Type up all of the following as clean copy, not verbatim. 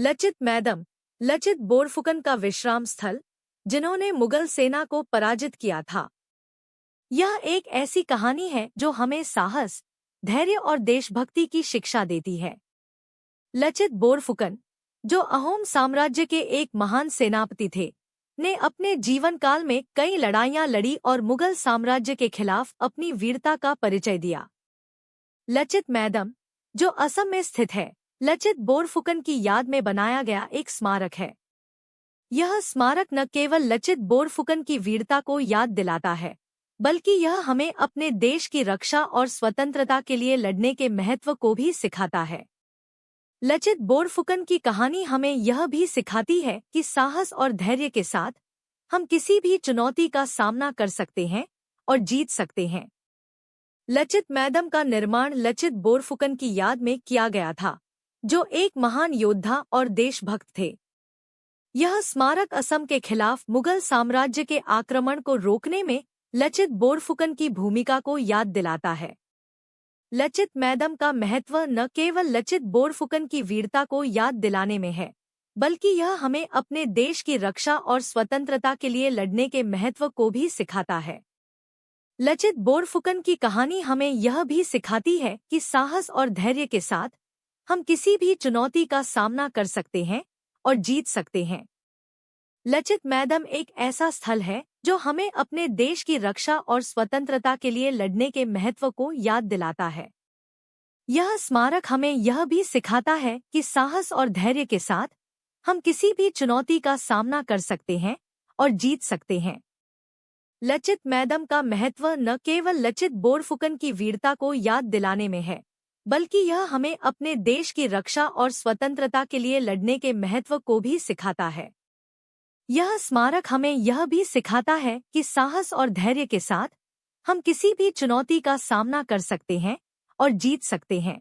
लचित मैदम, लचित बोरफुकन का विश्राम स्थल, जिन्होंने मुगल सेना को पराजित किया था। यह एक ऐसी कहानी है जो हमें साहस, धैर्य और देशभक्ति की शिक्षा देती है। लचित बोरफुकन, जो अहोम साम्राज्य के एक महान सेनापति थे, ने अपने जीवन काल में कई लड़ाइयां लड़ी और मुगल साम्राज्य के खिलाफ अपनी वीरता का परिचय दिया। लचित मैदम, जो असम में स्थित है, लचित बोरफुकन की याद में बनाया गया एक स्मारक है। यह स्मारक न केवल लचित बोरफुकन की वीरता को याद दिलाता है, बल्कि यह हमें अपने देश की रक्षा और स्वतंत्रता के लिए लड़ने के महत्व को भी सिखाता है। लचित बोरफुकन की कहानी हमें यह भी सिखाती है कि साहस और धैर्य के साथ हम किसी भी चुनौती का सामना कर सकते हैं और जीत सकते हैं। लचित मैदम का निर्माण लचित बोरफुकन की याद में किया गया था, जो एक महान योद्धा और देशभक्त थे। यह स्मारक असम के खिलाफ मुगल साम्राज्य के आक्रमण को रोकने में लचित बोरफुकन की भूमिका को याद दिलाता है। लचित मैदम का महत्व न केवल लचित बोरफुकन की वीरता को याद दिलाने में है, बल्कि यह हमें अपने देश की रक्षा और स्वतंत्रता के लिए लड़ने के महत्व को भी सिखाता है। लचित बोरफुकन की कहानी हमें यह भी सिखाती है कि साहस और धैर्य के साथ हम किसी भी चुनौती का सामना कर सकते हैं और जीत सकते हैं। लचित मैदम एक ऐसा स्थल है जो हमें अपने देश की रक्षा और स्वतंत्रता के लिए लड़ने के महत्व को याद दिलाता है। यह स्मारक हमें यह भी सिखाता है कि साहस और धैर्य के साथ हम किसी भी चुनौती का सामना कर सकते हैं और जीत सकते हैं। लचित मैदम का महत्व न केवल लचित बोरफुकन की वीरता को याद दिलाने में है, बल्कि यह हमें अपने देश की रक्षा और स्वतंत्रता के लिए लड़ने के महत्व को भी सिखाता है। यह स्मारक हमें यह भी सिखाता है कि साहस और धैर्य के साथ हम किसी भी चुनौती का सामना कर सकते हैं और जीत सकते हैं।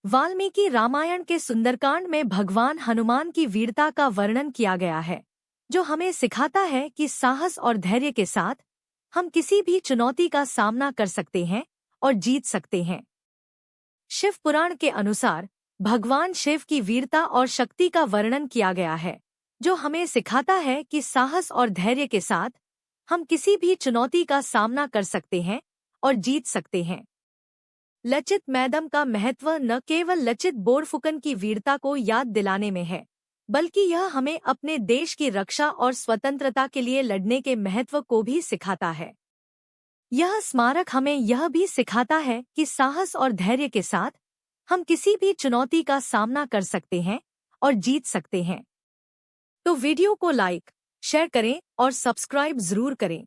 वाल्मीकि रामायण के सुंदरकांड में भगवान हनुमान की वीरता का वर्णन किया गया है, जो हमें सिखाता है कि साहस और धैर्य के साथ हम किसी भी चुनौती का सामना कर सकते हैं और जीत सकते हैं। शिव पुराण के अनुसार भगवान शिव की वीरता और शक्ति का वर्णन किया गया है, जो हमें सिखाता है कि साहस और धैर्य के साथ हम किसी भी चुनौती का सामना कर सकते हैं और जीत सकते हैं। लचित मैदम का महत्व न केवल लचित बोरफुकन की वीरता को याद दिलाने में है, बल्कि यह हमें अपने देश की रक्षा और स्वतंत्रता के लिए लड़ने के महत्व को भी सिखाता है। यह स्मारक हमें यह भी सिखाता है कि साहस और धैर्य के साथ हम किसी भी चुनौती का सामना कर सकते हैं और जीत सकते हैं। तो वीडियो को लाइक, शेयर करें और सब्सक्राइब जरूर करें।